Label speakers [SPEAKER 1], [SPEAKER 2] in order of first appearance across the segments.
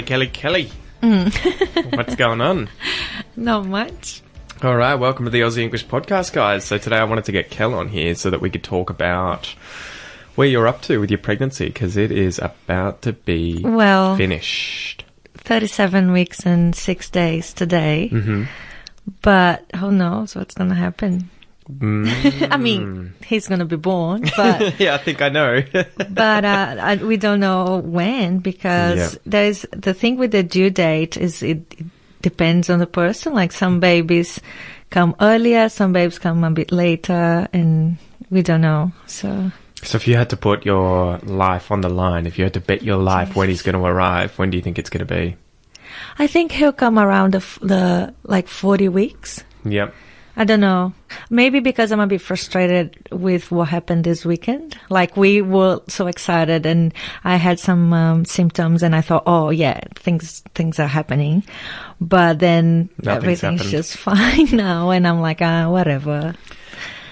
[SPEAKER 1] Kelly. What's going on?
[SPEAKER 2] Not much.
[SPEAKER 1] All right, welcome to the Aussie English Podcast, guys. So today I wanted to get Kel on here so that we could talk about where you're up to with your pregnancy, because it is about to be finished.
[SPEAKER 2] 37 weeks and 6 days today.
[SPEAKER 1] Mm-hmm.
[SPEAKER 2] But who knows what's going to happen? I mean, he's going to be born, but
[SPEAKER 1] yeah, I think I know.
[SPEAKER 2] but we don't know when, because there's the thing with the due date is it depends on the person. Like some babies come earlier, some babies come a bit later, and we don't know. So
[SPEAKER 1] if you had to put your life on the line, if you had to bet your life when he's going to arrive, when do you think it's going to be?
[SPEAKER 2] I think he'll come around the like 40 weeks.
[SPEAKER 1] Yep.
[SPEAKER 2] I don't know. Maybe because I'm a bit frustrated with what happened this weekend. Like, we were so excited and I had some symptoms and I thought, oh yeah, things are happening. But then everything's just fine now, and I'm like, whatever.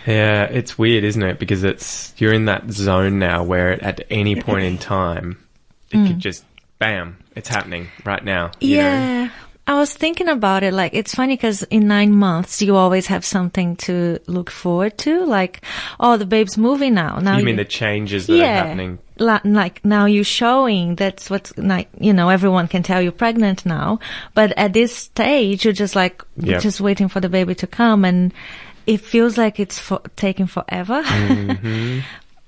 [SPEAKER 1] Yeah, it's weird, isn't it? Because you're in that zone now where at any point in time, it could just, bam, it's happening right now. You know?
[SPEAKER 2] I was thinking about it. Like, it's funny because in 9 months, you always have something to look forward to. Like, oh, the babe's moving now.
[SPEAKER 1] You mean the changes that are happening?
[SPEAKER 2] Like, now you're showing. That's what's, like, everyone can tell you're pregnant now. But at this stage, you're just like, just waiting for the baby to come. And it feels like it's taking forever. Mm-hmm.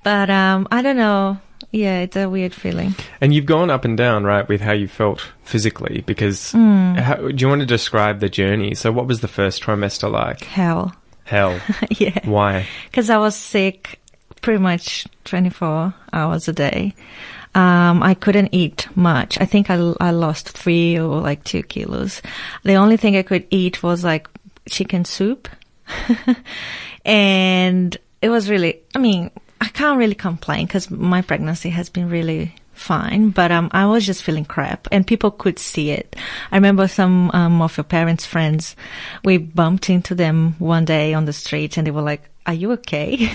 [SPEAKER 2] But I don't know. Yeah, it's a weird feeling. And
[SPEAKER 1] you've gone up and down, right, with how you felt physically, because do you want to describe the journey? So what was the first trimester like?
[SPEAKER 2] Hell. Yeah.
[SPEAKER 1] Why?
[SPEAKER 2] Because I was sick pretty much 24 hours a day. I couldn't eat much. I think I lost 3 or like 2 kilos. The only thing I could eat was like chicken soup. And it was really, I can't really complain because my pregnancy has been really fine, but I was just feeling crap and people could see it. I remember some of your parents' friends, we bumped into them one day on the street and they were like, are you okay?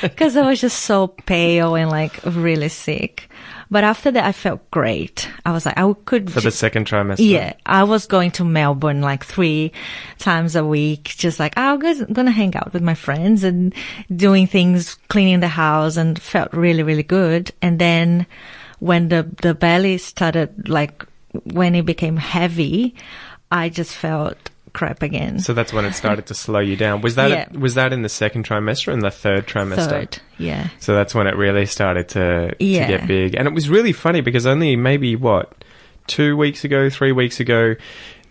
[SPEAKER 2] Because I was just so pale and like really sick. But after that, I felt great. I was like,
[SPEAKER 1] For the second trimester?
[SPEAKER 2] Yeah. I was going to Melbourne like 3 times a week. Just like, I was going to hang out with my friends and doing things, cleaning the house, and felt really, really good. And then when the belly started, like, when it became heavy, I just felt crap again.
[SPEAKER 1] So that's when it started to slow you down. Was that in the second trimester and the third trimester?
[SPEAKER 2] Third, yeah.
[SPEAKER 1] So that's when it really started to get big. And it was really funny because only maybe 3 weeks ago,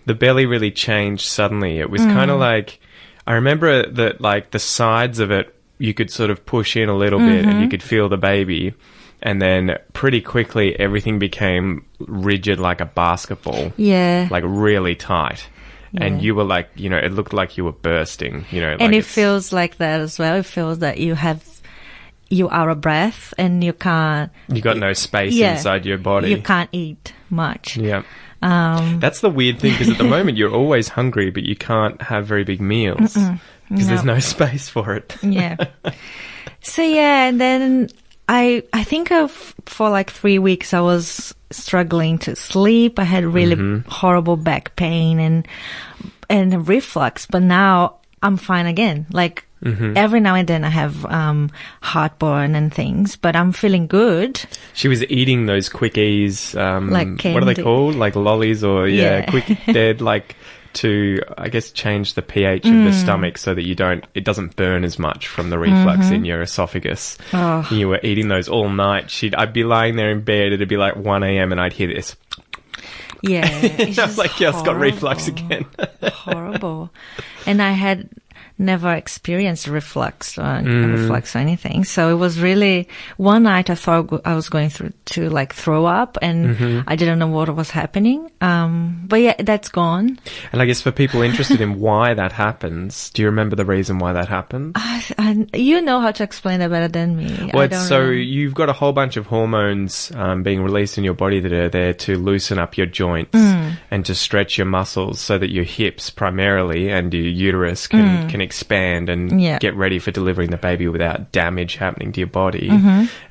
[SPEAKER 1] the belly really changed suddenly. It was kind of like, I remember that like the sides of it, you could sort of push in a little bit and you could feel the baby. And then pretty quickly everything became rigid like a basketball.
[SPEAKER 2] Yeah.
[SPEAKER 1] Like really tight. Yeah. And you were like, it looked like you were bursting,
[SPEAKER 2] And
[SPEAKER 1] like
[SPEAKER 2] it feels like that as well. It feels that you are out of breath and you can't.
[SPEAKER 1] You got no space inside your body.
[SPEAKER 2] You can't eat much.
[SPEAKER 1] Yeah. That's the weird thing, because at the moment you're always hungry, but you can't have very big meals because there's no space for it.
[SPEAKER 2] Yeah. So and then I think for like 3 weeks I was struggling to sleep. I had really horrible back pain and reflux, but now I'm fine again. Like every now and then I have heartburn and things, but I'm feeling good.
[SPEAKER 1] She was eating those quickies,
[SPEAKER 2] like candy.
[SPEAKER 1] What are they called? Like lollies or quick dead, like to, I guess, change the pH of the stomach so that it doesn't burn as much from the reflux in your esophagus.
[SPEAKER 2] Oh.
[SPEAKER 1] You were eating those all night. I'd be lying there in bed, it'd be like 1 a.m. and I'd hear this.
[SPEAKER 2] Yeah.
[SPEAKER 1] I was like, I've got reflux again.
[SPEAKER 2] Horrible. And I had never experienced reflux or anything. So it was really, one night I thought I was going to like throw up and I didn't know what was happening. But yeah, that's gone.
[SPEAKER 1] And I guess for people interested in why that happens, do you remember the reason why that happened?
[SPEAKER 2] You know how to explain that better than me.
[SPEAKER 1] Well, you've got a whole bunch of hormones being released in your body that are there to loosen up your joints and to stretch your muscles so that your hips primarily and your uterus can expand and get ready for delivering the baby without damage happening to your body.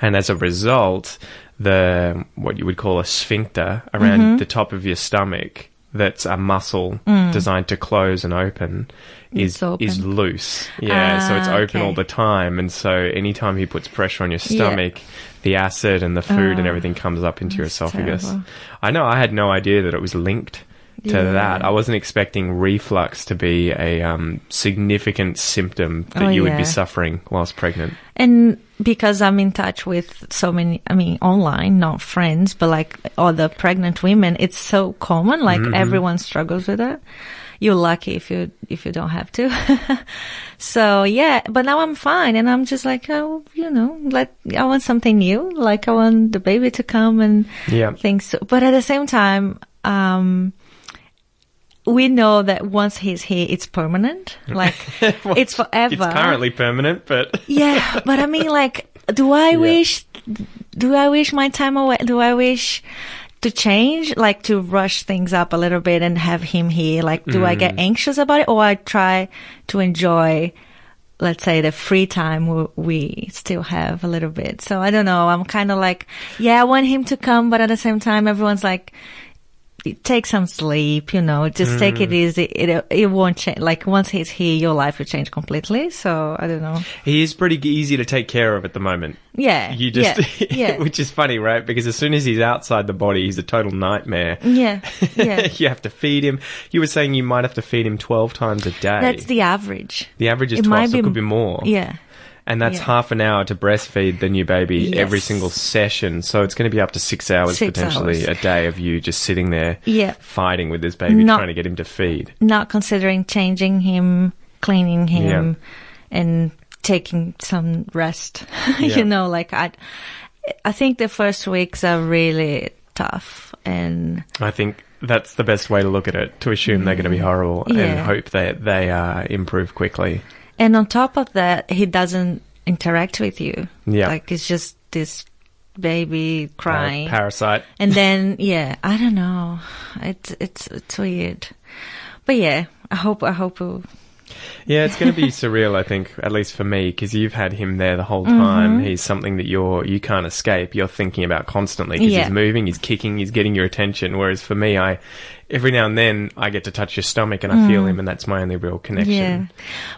[SPEAKER 1] And as a result, what you would call a sphincter around the top of your stomach, that's a muscle designed to close and open, is loose. Yeah, so it's open all the time. And so anytime he puts pressure on your stomach, the acid and the food and everything comes up into your esophagus.
[SPEAKER 2] Terrible.
[SPEAKER 1] I know, I had no idea that it was linked to that. I wasn't expecting reflux to be a significant symptom that you would be suffering whilst pregnant.
[SPEAKER 2] And because I'm in touch with so many, online, not friends, but like other pregnant women, it's so common. Like everyone struggles with it. You're lucky if you don't have to. So but now I'm fine, and I'm just like, I want something new. Like I want the baby to come and things. So, but at the same time, we know that once he's here, it's permanent. Like,
[SPEAKER 1] well,
[SPEAKER 2] it's forever.
[SPEAKER 1] It's currently permanent, but...
[SPEAKER 2] Yeah, but I mean, like, do I wish my time away? Do I wish to change? Like, to rush things up a little bit and have him here? Like, do I get anxious about it? Or I try to enjoy, let's say, the free time we still have a little bit? So, I don't know. I'm kind of like, I want him to come, but at the same time, everyone's like... Take some sleep, just take it easy. It won't change. Like, once he's here, your life will change completely. So, I don't know. He
[SPEAKER 1] is pretty easy to take care of at the moment.
[SPEAKER 2] Yeah.
[SPEAKER 1] You just, which is funny, right? Because as soon as he's outside the body, he's a total nightmare.
[SPEAKER 2] Yeah.
[SPEAKER 1] You have to feed him. You were saying you might have to feed him 12 times a day.
[SPEAKER 2] That's the average.
[SPEAKER 1] The average is 12, so it could be more.
[SPEAKER 2] Yeah.
[SPEAKER 1] And that's half an hour to breastfeed the new baby every single session. So it's going to be up to 6 hours potentially a day of you just sitting there fighting with this baby, trying to get him to feed.
[SPEAKER 2] Not considering changing him, cleaning him, and taking some rest. I think the first weeks are really tough. And
[SPEAKER 1] I think that's the best way to look at it, to assume they're going to be horrible and hope that they improve quickly.
[SPEAKER 2] And on top of that, he doesn't interact with you.
[SPEAKER 1] Yeah.
[SPEAKER 2] Like, it's just this baby crying.
[SPEAKER 1] Parasite.
[SPEAKER 2] And then, I don't know. It's weird. But I hope it'll...
[SPEAKER 1] Yeah, it's going to be surreal, I think, at least for me, because you've had him there the whole time. He's something that you can't escape. You're thinking about constantly, because he's moving, he's kicking, he's getting your attention. Whereas for me, every now and then I get to touch your stomach and I feel him, and that's my only real connection.
[SPEAKER 2] Yeah.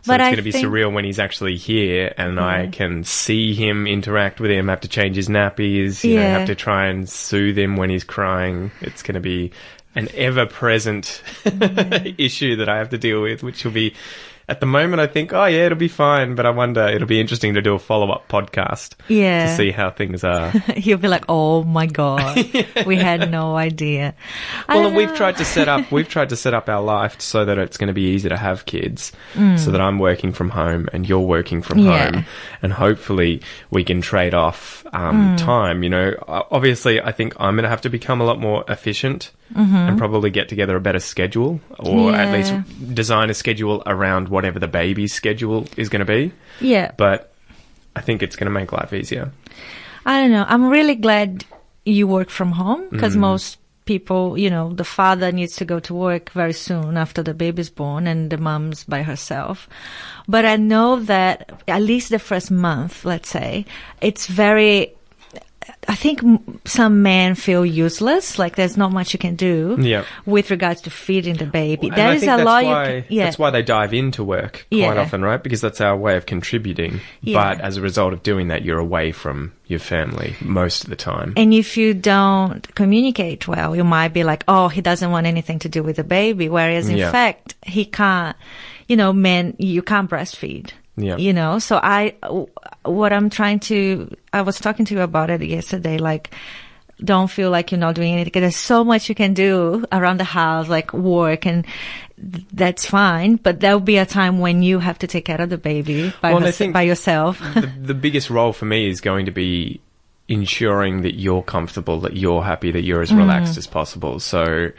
[SPEAKER 1] So it's going to be surreal when he's actually here and I can see him, interact with him, have to change his nappies, have to try and soothe him when he's crying. It's going to be an ever-present issue that I have to deal with, which will be, at the moment, I think, it'll be fine, but I wonder, it'll be interesting to do a follow-up podcast to see how things are.
[SPEAKER 2] You'll be like, oh my God, we had no idea.
[SPEAKER 1] Well, we've tried to set up our life so that it's going to be easy to have kids, so that I'm working from home and you're working from home, and hopefully we can trade off time. Obviously, I think I'm going to have to become a lot more efficient and probably get together a better schedule, or at least design a schedule around whatever the baby's schedule is going to be.
[SPEAKER 2] Yeah.
[SPEAKER 1] But I think it's going to make life easier.
[SPEAKER 2] I don't know. I'm really glad you work from home, because most people, the father needs to go to work very soon after the baby's born and the mom's by herself. But I know that at least the first month, let's say, it's very... I think some men feel useless, like there's not much you can do with regards to feeding the baby.
[SPEAKER 1] There is a lot. That's why they dive into work quite often, right? Because that's our way of contributing. But as a result of doing that, you're away from your family most of the time. And
[SPEAKER 2] if you don't communicate well, you might be like, oh, he doesn't want anything to do with the baby. Whereas in fact, he can't, men, you can't breastfeed.
[SPEAKER 1] Yeah.
[SPEAKER 2] So I was talking to you about it yesterday, like, don't feel like you're not doing anything. There's so much you can do around the house, like work, and that's fine. But there'll be a time when you have to take care of the baby by yourself.
[SPEAKER 1] The biggest role for me is going to be ensuring that you're comfortable, that you're happy, that you're as relaxed as possible. So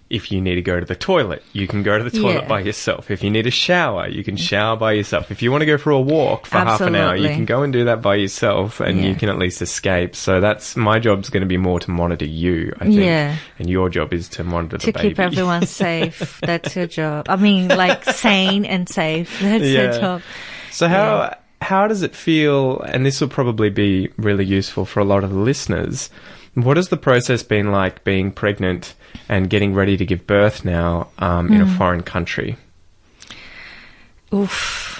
[SPEAKER 1] if you need to go to the toilet, you can go to the toilet by yourself. If you need a shower, you can shower by yourself. If you want to go for a walk for half an hour, you can go and do that by yourself, and you can at least escape. So that's my job's going to be more to monitor you, I think. Yeah. And your job is to monitor the baby.
[SPEAKER 2] To keep everyone safe. That's your job. I mean, like, sane and safe. That's your job.
[SPEAKER 1] So how how does it feel, and this will probably be really useful for a lot of the listeners, what has the process been like being pregnant and getting ready to give birth now in a foreign country?
[SPEAKER 2] Oof.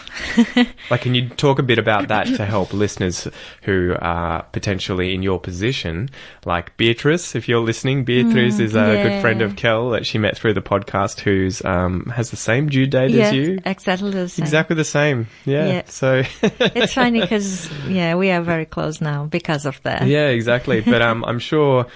[SPEAKER 1] Like, can you talk a bit about that to help listeners who are potentially in your position? Like Beatrice, if you're listening, Beatrice is a good friend of Kel that she met through the podcast who's has the same due date as you.
[SPEAKER 2] Exactly the same.
[SPEAKER 1] Exactly the same. Yeah. So
[SPEAKER 2] it's funny because, we are very close now because of that.
[SPEAKER 1] Yeah, exactly. But I'm sure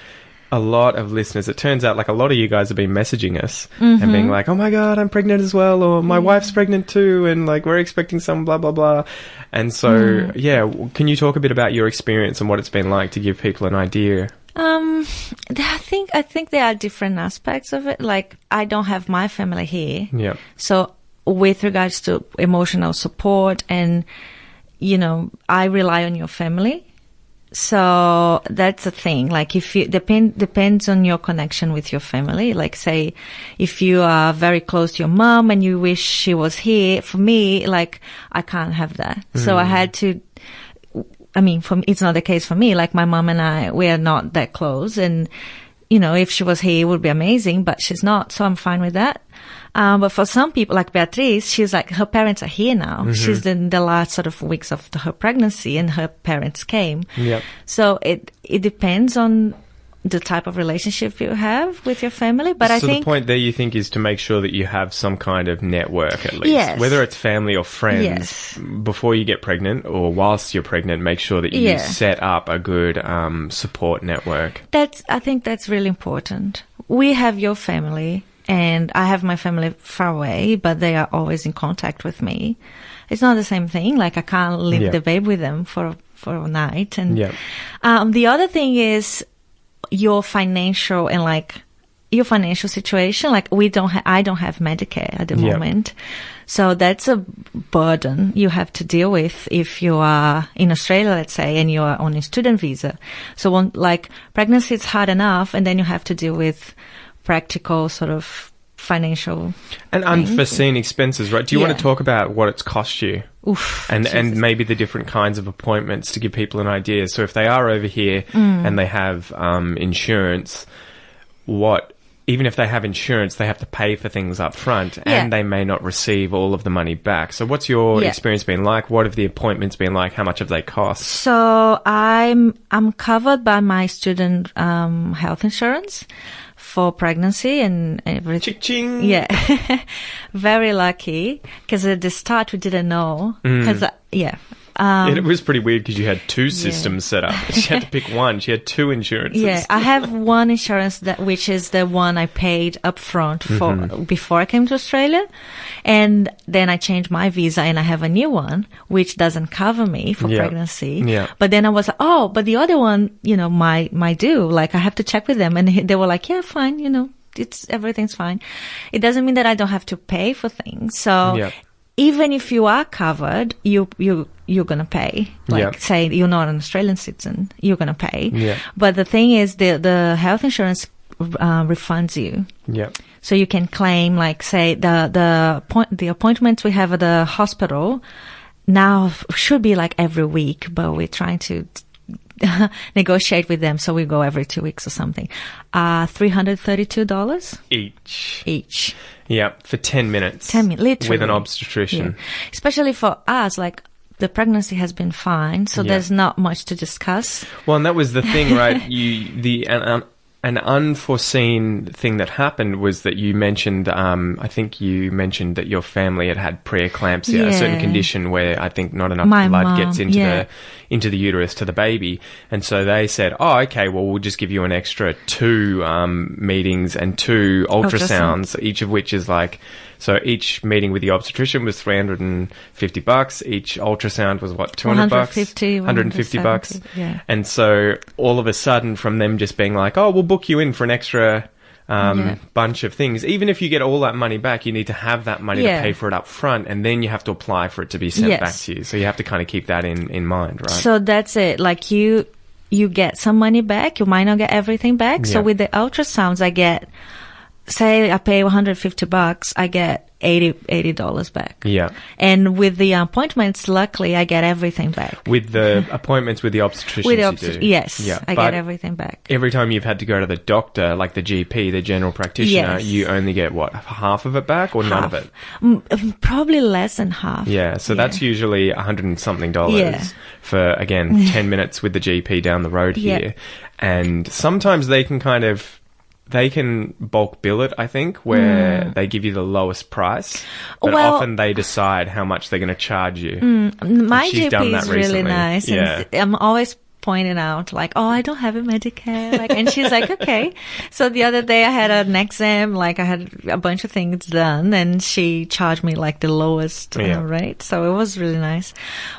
[SPEAKER 1] a lot of listeners, it turns out like a lot of you guys have been messaging us and being like, oh my God, I'm pregnant as well, or my wife's pregnant too, and like we're expecting some blah, blah, blah. And so, can you talk a bit about your experience and what it's been like to give people an idea?
[SPEAKER 2] I think there are different aspects of it. Like, I don't have my family here.
[SPEAKER 1] Yeah.
[SPEAKER 2] So with regards to emotional support and, I rely on your family. So that's the thing. Like, if you depends on your connection with your family. Like, say, if you are very close to your mom and you wish she was here, for me, like, I can't have that. So I had to, it's not the case for me. Like, my mom and I, we are not that close. And, if she was here, it would be amazing, but she's not. So I'm fine with that. But for some people, like Beatrice, she's like, her parents are here now. She's in the last sort of weeks of her pregnancy and her parents came.
[SPEAKER 1] Yep.
[SPEAKER 2] So it depends on the type of relationship you have with your family. But I think
[SPEAKER 1] the point there, you think, is to make sure that you have some kind of network at least.
[SPEAKER 2] Yes.
[SPEAKER 1] Whether it's family or friends,
[SPEAKER 2] yes.
[SPEAKER 1] Before you get pregnant or whilst you're pregnant, make sure that you set up a good support network.
[SPEAKER 2] I think that's really important. We have your family. And I have my family far away, but they are always in contact with me. It's not the same thing. Like, I can't leave the babe with them for a night. And the other thing is your financial situation. Like, I don't have Medicare at the moment. So that's a burden you have to deal with if you are in Australia, let's say, and you are on a student visa. So pregnancy is hard enough, and then you have to deal with practical sort of financial
[SPEAKER 1] and
[SPEAKER 2] things.
[SPEAKER 1] Unforeseen expenses, right? Do you want to talk about what it's cost you?
[SPEAKER 2] Oof,
[SPEAKER 1] and maybe the different kinds of appointments to give people an idea. So if they are over here and they have insurance, even if they have insurance, they have to pay for things up front and they may not receive all of the money back. So what's your experience been like? What have the appointments been like? How much have they cost?
[SPEAKER 2] So I'm covered by my student health insurance for pregnancy and everything.
[SPEAKER 1] Ching-ching.
[SPEAKER 2] Yeah. Very lucky, because at the start we didn't know. It
[SPEAKER 1] was pretty weird because you had two systems set up. She had to pick one. She had two insurances.
[SPEAKER 2] Yeah, I have one insurance which is the one I paid up front for before I came to Australia. And then I changed my visa and I have a new one which doesn't cover me for pregnancy.
[SPEAKER 1] Yeah.
[SPEAKER 2] But then I was like, but the other one, might do. Like, I have to check with them. And they were like, yeah, fine, everything's fine. It doesn't mean that I don't have to pay for things. So even if you are covered, you're going to pay. Like, say you're not an Australian citizen, you're going to pay.
[SPEAKER 1] Yeah.
[SPEAKER 2] But the thing is, the health insurance refunds you.
[SPEAKER 1] Yeah.
[SPEAKER 2] So you can claim, like, say, the appointments we have at the hospital now should be like every week, but we're trying to negotiate with them, so we go every 2 weeks or something. $332 each.
[SPEAKER 1] Yeah, for 10 minutes.
[SPEAKER 2] 10 minutes, literally.
[SPEAKER 1] With an obstetrician.
[SPEAKER 2] Yeah. Especially for us, like, the pregnancy has been fine, so there's not much to discuss.
[SPEAKER 1] Well, and that was the thing, right? An unforeseen thing that happened was that you mentioned, I think you mentioned that your family had preeclampsia, a certain condition where I think not enough blood gets into the uterus to the baby. And so they said, oh, okay, well, we'll just give you an extra 2 meetings and 2 ultrasounds, each of which is like, so each meeting with the obstetrician was $350. Each ultrasound was what, $200? $150.
[SPEAKER 2] Yeah.
[SPEAKER 1] And so all of a sudden, from them just being like, oh, we'll book you in for an extra bunch of things. Even if you get all that money back, you need to have that money to pay for it up front, and then you have to apply for it to be sent back to you. So you have to kind of keep that in mind, right?
[SPEAKER 2] So that's it. Like, you get some money back. You might not get everything back. So with the ultrasounds, I get say I pay $150, I get $80 back.
[SPEAKER 1] Yeah.
[SPEAKER 2] And with the appointments, luckily, I get everything back.
[SPEAKER 1] With the appointments with the obstetricians, you do?
[SPEAKER 2] Yes,
[SPEAKER 1] yeah.
[SPEAKER 2] I get everything back.
[SPEAKER 1] Every time you've had to go to the doctor, like the GP, the general practitioner, you only get, what, half of it back or none of it?
[SPEAKER 2] Probably less than half.
[SPEAKER 1] Yeah, so that's usually $100 and something for, again, 10 minutes with the GP down the road here. And sometimes they can bulk bill it, I think, where they give you the lowest price. But often they decide how much they're going to charge you.
[SPEAKER 2] My GP is really nice.
[SPEAKER 1] Yeah.
[SPEAKER 2] And I'm always pointing out, like, oh, I don't have a Medicare. Like, and she's like, okay. So the other day I had an exam, like I had a bunch of things done, and she charged me like the lowest rate. So it was really nice.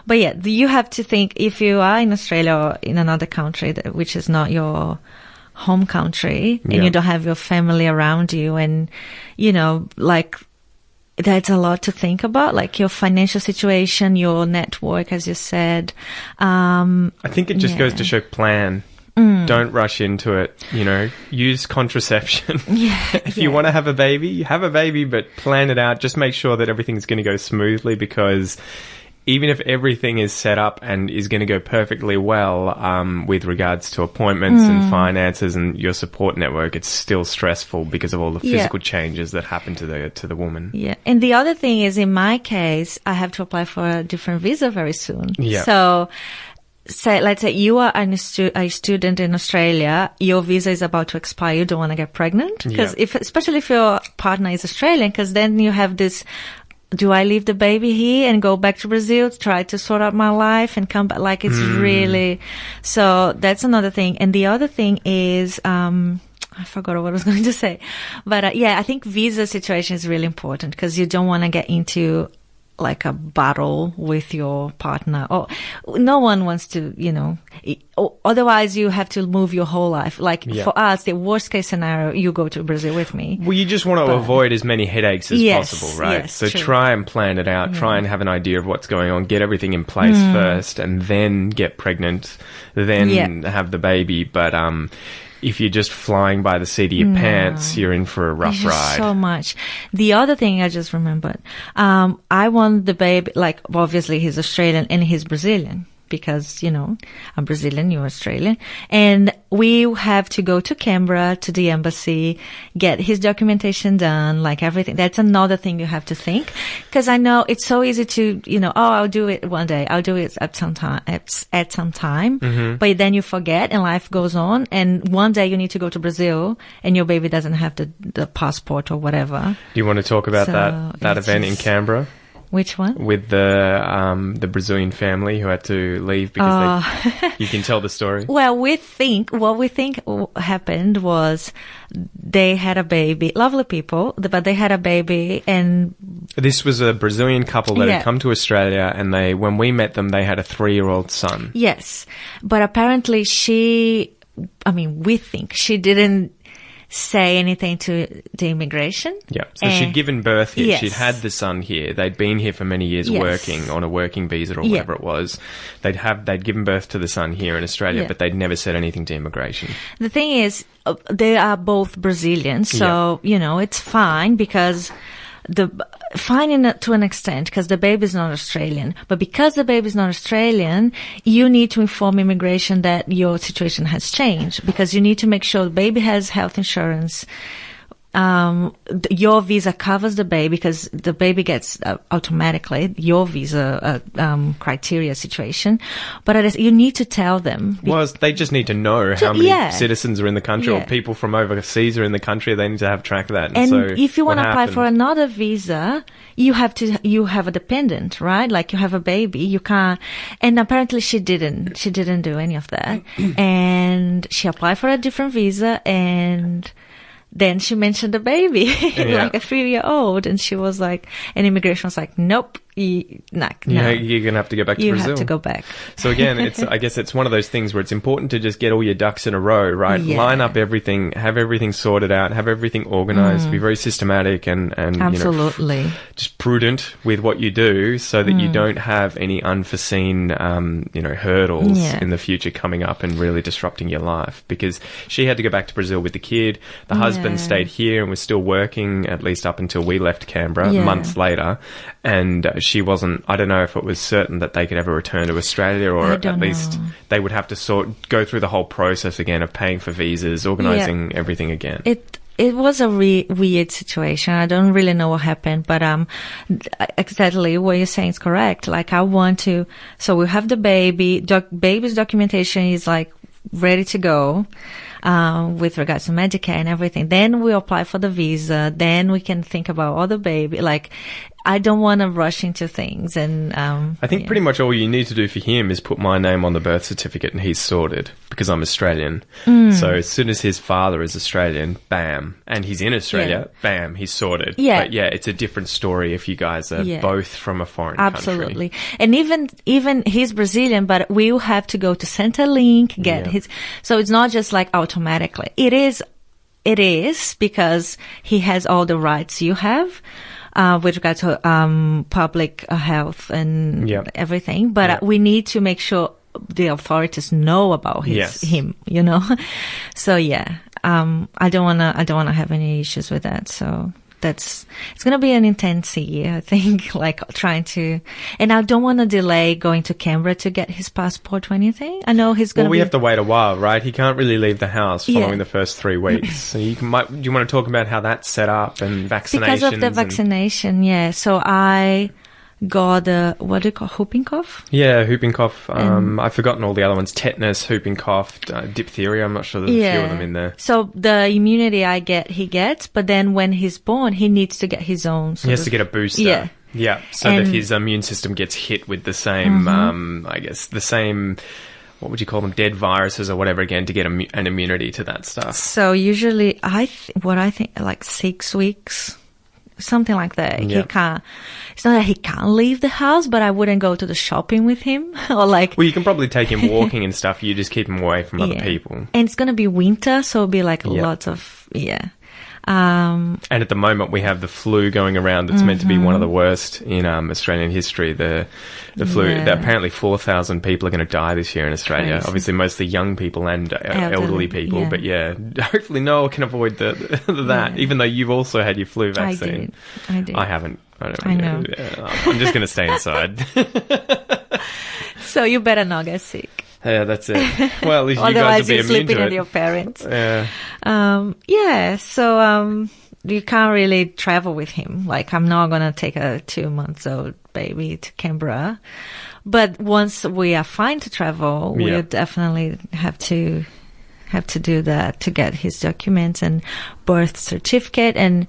[SPEAKER 2] But yeah, you have to think, if you are in Australia or in another country which is not your home country, and you don't have your family around you, and like, that's a lot to think about, like your financial situation, your network, as you said.
[SPEAKER 1] I think it just goes to show plan. Don't rush into it, use contraception. If you want to have a baby, but plan it out. Just make sure that everything's going to go smoothly, because even if everything is set up and is going to go perfectly well, with regards to appointments and finances and your support network, it's still stressful because of all the physical changes that happen to the woman.
[SPEAKER 2] Yeah. And the other thing is, in my case, I have to apply for a different visa very soon.
[SPEAKER 1] Yeah.
[SPEAKER 2] So, let's say you are a student in Australia, your visa is about to expire, you don't want to get pregnant. Because especially if your partner is Australian, because then you have this, do I leave the baby here and go back to Brazil to try to sort out my life and come back? Like, it's really, so that's another thing. And the other thing is, I forgot what I was going to say, but I think visa situation is really important, because you don't want to get into like a battle with your partner, or no one wants to, otherwise you have to move your whole life. Like for us, the worst case scenario, you go to Brazil with me.
[SPEAKER 1] Well, you just want to avoid as many headaches as possible, right?
[SPEAKER 2] Yes,
[SPEAKER 1] so
[SPEAKER 2] true.
[SPEAKER 1] Try and plan it out, try and have an idea of what's going on, get everything in place first, and then get pregnant, then have the baby. But, if you're just flying by the seat of your pants, you're in for a rough ride.
[SPEAKER 2] So much. The other thing I just remembered, I want the baby, like, obviously he's Australian and he's Brazilian, because, I'm Brazilian, you're Australian. And we have to go to Canberra, to the embassy, get his documentation done, like everything. That's another thing you have to think. Because I know it's so easy to, I'll do it one day. I'll do it at some time. But then you forget and life goes on. And one day you need to go to Brazil and your baby doesn't have the passport or whatever.
[SPEAKER 1] Do you want to talk about that event in Canberra?
[SPEAKER 2] Which one?
[SPEAKER 1] With the Brazilian family who had to leave because you can tell the story.
[SPEAKER 2] Well, what we think happened was they had a baby, lovely people, but they had a baby, and
[SPEAKER 1] this was a Brazilian couple that had come to Australia, and when we met them, they had a 3-year-old son.
[SPEAKER 2] Yes, but apparently we think she didn't say anything to the immigration.
[SPEAKER 1] Yeah. So she'd given birth here. Yes. She'd had the son here. They'd been here for many years working on a working visa or whatever it was. They'd given birth to the son here in Australia, but they'd never said anything to immigration.
[SPEAKER 2] The thing is, they are both Brazilians, so, it's fine, because fine to an extent, because the baby is not Australian. But because the baby is not Australian, you need to inform immigration that your situation has changed, because you need to make sure the baby has health insurance. Your visa covers the baby, because the baby gets automatically your visa criteria situation. But you need to tell them.
[SPEAKER 1] Well, they just need to know how many citizens are in the country or people from overseas are in the country. They need to have track of that.
[SPEAKER 2] And so if you want to apply for another visa, you have a dependent, right? Like, you have a baby, you can't. And apparently she didn't do any of that. And she applied for a different visa, and then she mentioned the baby, like a 3-year-old, and she was like, and immigration was like, nope, you're
[SPEAKER 1] going to have to go back to Brazil.
[SPEAKER 2] You have to go back.
[SPEAKER 1] So again, I guess it's one of those things where it's important to just get all your ducks in a row, right?
[SPEAKER 2] Yeah.
[SPEAKER 1] Line up everything, have everything sorted out, have everything organized, be very systematic and
[SPEAKER 2] absolutely
[SPEAKER 1] just prudent with what you do so that you don't have any unforeseen, hurdles in the future coming up and really disrupting your life. Because she had to go back to Brazil with the kid. The husband stayed here and was still working, at least up until we left Canberra months later. And she wasn't, I don't know if it was certain that they could ever return to Australia, or at least they would have to go through the whole process again of paying for visas, organising everything again.
[SPEAKER 2] It was a weird situation. I don't really know what happened, but exactly what you're saying is correct. Like, I want to, so we have the baby. Baby's documentation is like ready to go. With regards to Medicare and everything. Then we apply for the visa. Then we can think about other baby. Like, I don't want to rush into things. And
[SPEAKER 1] I think pretty much all you need to do for him is put my name on the birth certificate and he's sorted, because I'm Australian. So as soon as his father is Australian, bam, and he's in Australia, bam, he's sorted.
[SPEAKER 2] Yeah.
[SPEAKER 1] But it's a different story if you guys are both from a foreign
[SPEAKER 2] country. And even he's Brazilian, but we will have to go to Centrelink, get his, so it's not just like automatically. It is because he has all the rights you have. With regard to public health and everything, but we need to make sure the authorities know about him. So I don't wanna have any issues with that. So it's gonna be an intense year, I think. Like, trying to, and I don't want to delay going to Canberra to get his passport or anything. I know he's gonna.
[SPEAKER 1] Well, we have to wait a while, right? He can't really leave the house following the first 3 weeks. So do you want to talk about how that's set up and vaccinations?
[SPEAKER 2] Because of the vaccination, So I got what do you call, whooping cough?
[SPEAKER 1] Yeah, whooping cough. I've forgotten all the other ones. Tetanus, whooping cough, diphtheria. I'm not sure there's a few of them in there.
[SPEAKER 2] So the immunity he gets, but then when he's born, he needs to get his own.
[SPEAKER 1] He has to get a booster. Yeah. So that his immune system gets hit with the same, the same, what would you call them, dead viruses or whatever, again, to get an immunity to that stuff.
[SPEAKER 2] So usually, I think like 6 weeks. Something like that. He can't, it's not that he can't leave the house, but I wouldn't go to the shopping with him or like.
[SPEAKER 1] Well, you can probably take him walking and stuff. You just keep him away from other people.
[SPEAKER 2] And it's going to be winter, so it'll be like lots of,
[SPEAKER 1] and at the moment we have the flu going around. It's meant to be one of the worst in Australian history. The flu. Apparently 4,000 people are going to die this year in Australia.
[SPEAKER 2] Crazy.
[SPEAKER 1] Obviously, mostly young people and elderly people. But hopefully Noah can avoid that. Even though you've also had your flu vaccine.
[SPEAKER 2] I did.
[SPEAKER 1] I haven't.
[SPEAKER 2] I know.
[SPEAKER 1] I'm just going to stay inside.
[SPEAKER 2] So you better not get sick.
[SPEAKER 1] Yeah, that's it. Well, at least you guys will be immune to it.
[SPEAKER 2] Otherwise, you're sleeping with your parents. So you can't really travel with him. Like, I'm not going to take a 2-month-old baby to Canberra. But once we are fine to travel, we'll definitely have to do that to get his documents and birth certificate and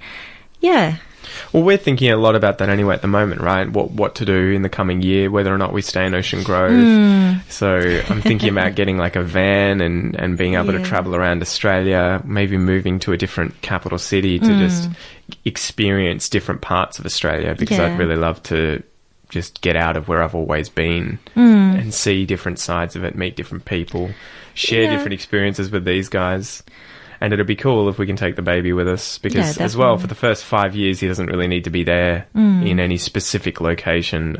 [SPEAKER 1] Well, we're thinking a lot about that anyway at the moment, right? What to do in the coming year, whether or not we stay in Ocean Grove. So I'm thinking about getting like a van and being able to travel around Australia, maybe moving to a different capital city to just experience different parts of Australia, because I'd really love to just get out of where I've always been and see different sides of it, meet different people, share different experiences with these guys. And it'd be cool if we can take the baby with us, because as well, for the first 5 years, he doesn't really need to be there in any specific location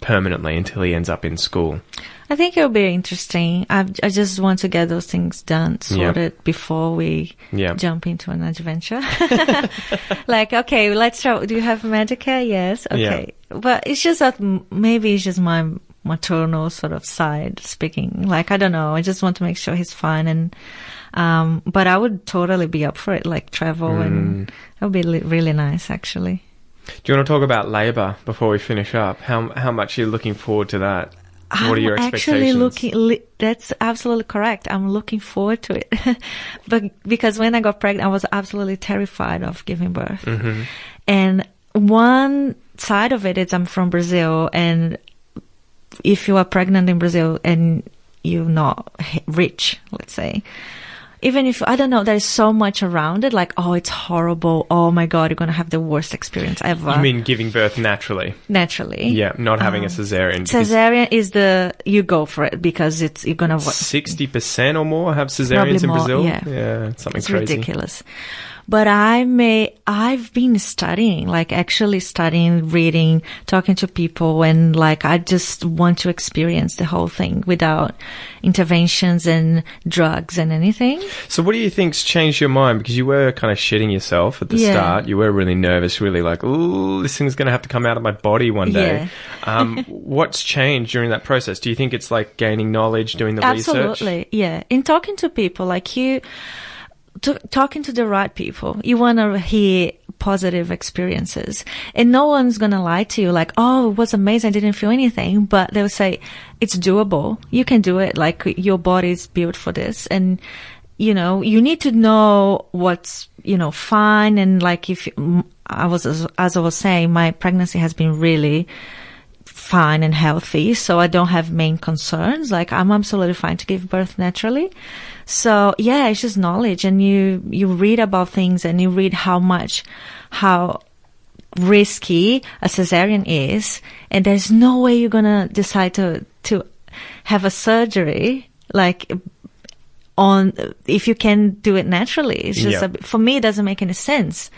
[SPEAKER 1] permanently until he ends up in school.
[SPEAKER 2] I think it'll be interesting. I just want to get those things done, sorted before we jump into an adventure. Like, okay, let's try. Do you have Medicare? Yes. Okay. But it's just that maybe it's just my maternal sort of side speaking. Like, I don't know. I just want to make sure he's fine. And but I would totally be up for it, like travel, and it would be really nice, actually.
[SPEAKER 1] Do you want to talk about labour before we finish up? How much are you looking forward to that? What are your expectations?
[SPEAKER 2] That's absolutely correct. I'm looking forward to it. But because when I got pregnant, I was absolutely terrified of giving birth. And one side of it is I'm from Brazil, and if you are pregnant in Brazil and you're not rich, let's say, even if, I don't know, there's so much around it, like, oh, it's horrible. Oh my God, you're going to have the worst experience ever.
[SPEAKER 1] You mean giving birth naturally?
[SPEAKER 2] Naturally.
[SPEAKER 1] Yeah, not having a cesarean.
[SPEAKER 2] Cesarean is you go for it because you're going to...
[SPEAKER 1] 60% or more have cesareans in Brazil?
[SPEAKER 2] Yeah,
[SPEAKER 1] something
[SPEAKER 2] it's
[SPEAKER 1] crazy.
[SPEAKER 2] Ridiculous. But I've been studying, like actually studying, reading, talking to people, and like I just want to experience the whole thing without interventions and drugs and anything.
[SPEAKER 1] So what do you think's changed your mind? Because you were kind of shitting yourself at the start. You were really nervous, really like, ooh, this thing's going to have to come out of my body one day. What's changed during that process? Do you think it's like gaining knowledge, doing the research?
[SPEAKER 2] Absolutely, yeah. In talking to people, like talking to the right people, you want to hear positive experiences, and no one's going to lie to you like, oh, it was amazing, I didn't feel anything, but they'll say it's doable, you can do it, like your body's built for this, and you need to know what's fine. And like as I was saying, my pregnancy has been really fine and healthy, so I don't have main concerns. Like I'm absolutely fine to give birth naturally. So yeah, it's just knowledge, and you read about things, and you read how risky a cesarean is, and there's no way you're gonna decide to have a surgery like if you can do it naturally. It's just for me, it doesn't make any sense.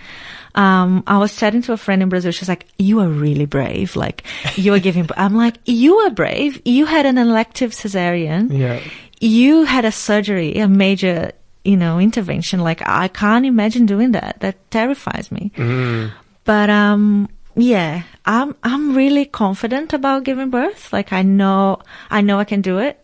[SPEAKER 2] I was chatting to a friend in Brazil. She's like, you are really brave. Like, you are giving, I'm like, you are brave. You had an elective cesarean. Yeah. You had a surgery, a major, intervention. Like, I can't imagine doing that. That terrifies me. Mm. But, yeah, I'm really confident about giving birth. Like, I know I can do it.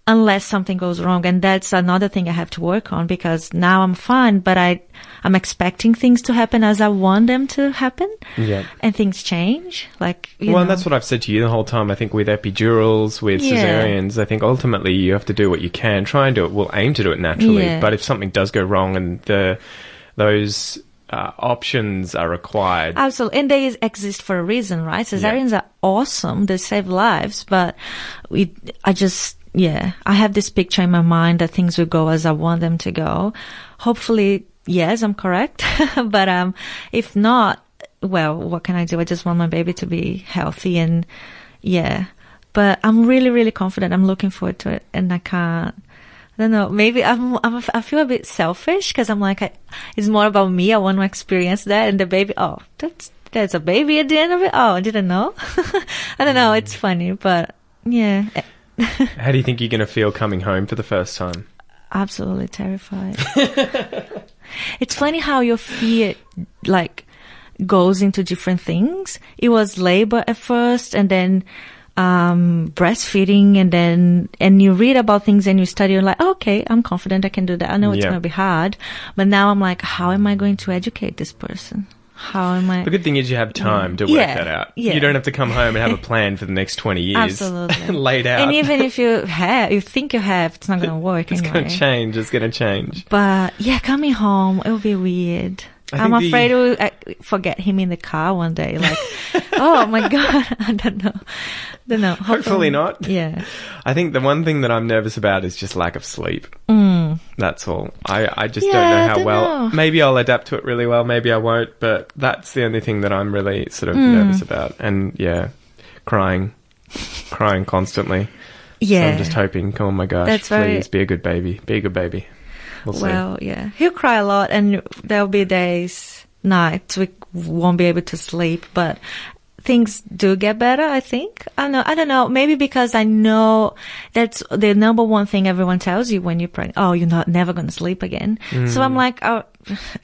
[SPEAKER 2] Unless something goes wrong. And that's another thing I have to work on, because now I'm fine, but I'm expecting things to happen as I want them to happen. Yeah. And things change. Like,
[SPEAKER 1] and that's what I've said to you the whole time. I think with epidurals, with cesareans, I think ultimately you have to do what you can. Try and do it. We'll aim to do it naturally. Yeah. But if something does go wrong and those options are required.
[SPEAKER 2] Absolutely. And they exist for a reason, right? Cesareans are awesome. They save lives, but I have this picture in my mind that things will go as I want them to go. Hopefully, yes, I'm correct. But if not, well, what can I do? I just want my baby to be healthy, and But I'm really, really confident. I'm looking forward to it, and I don't know. Maybe I feel a bit selfish because I'm like, it's more about me. I want to experience that, and the baby. Oh, there's a baby at the end of it. Oh, I didn't know. I don't know. It's funny, but yeah.
[SPEAKER 1] How do you think you're going to feel coming home for the first time?
[SPEAKER 2] Absolutely terrified. It's funny how your fear, like, goes into different things. It was labor at first, and then breastfeeding, and you read about things and you study, and like, okay, I'm confident I can do that. I know it's going to be hard, but now I'm like, how am I going to educate this person? How am I?
[SPEAKER 1] The good thing is you have time to work that out. Yeah. You don't have to come home and have a plan for the next 20 years.
[SPEAKER 2] Absolutely.
[SPEAKER 1] Laid out.
[SPEAKER 2] And even if you think you have, it's not going to work
[SPEAKER 1] It's
[SPEAKER 2] anyway.
[SPEAKER 1] It's going to change.
[SPEAKER 2] But yeah, coming home, it will be weird. I'm afraid we'll forget him in the car one day. Like, oh my God, I don't know.
[SPEAKER 1] Hopefully not.
[SPEAKER 2] Yeah.
[SPEAKER 1] I think the one thing that I'm nervous about is just lack of sleep. That's all. I just don't know how well. Maybe I'll adapt to it really well. Maybe I won't. But that's the only thing that I'm really sort of nervous about. And crying constantly. Yeah. So I'm just hoping, oh my gosh, please be a good baby. Be a good baby. We'll see.
[SPEAKER 2] Yeah. He'll cry a lot, and there'll be days, nights, we won't be able to sleep, but things do get better, I think. I don't know. Maybe because I know that's the number one thing everyone tells you when you're pregnant. Oh, you're never going to sleep again. So I'm like, I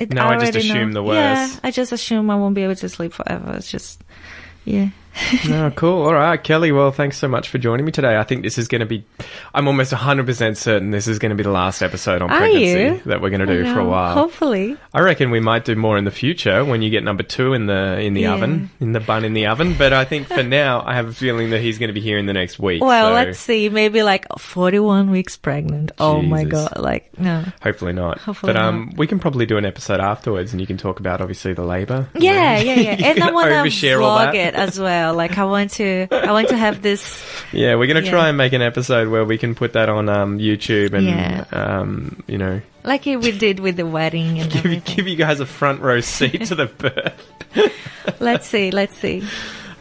[SPEAKER 1] just assume the worst.
[SPEAKER 2] Yeah, I just assume I won't be able to sleep forever. It's just, yeah.
[SPEAKER 1] No, cool. All right, Kelly. Well, thanks so much for joining me today. I think this is going to be, I'm almost 100% certain this is going to be the last episode on pregnancy that we're going to do for a while.
[SPEAKER 2] Hopefully.
[SPEAKER 1] I reckon we might do more in the future when you get number 2 in the oven, in the bun in the oven. But I think for now, I have a feeling that he's going to be here in the next week.
[SPEAKER 2] Well, let's see. Maybe like 41 weeks pregnant. Oh my God. Like, no.
[SPEAKER 1] Hopefully not. But we can probably do an episode afterwards, and you can talk about obviously the labour.
[SPEAKER 2] Yeah. And I want to vlog it as well. Like, I want to have this.
[SPEAKER 1] Yeah, we're going to try and make an episode where we can put that on YouTube and
[SPEAKER 2] like we did with the wedding and everything.
[SPEAKER 1] Give you guys a front row seat to the birth.
[SPEAKER 2] Let's see.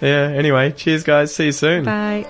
[SPEAKER 1] Yeah, anyway, cheers guys. See you soon.
[SPEAKER 2] Bye.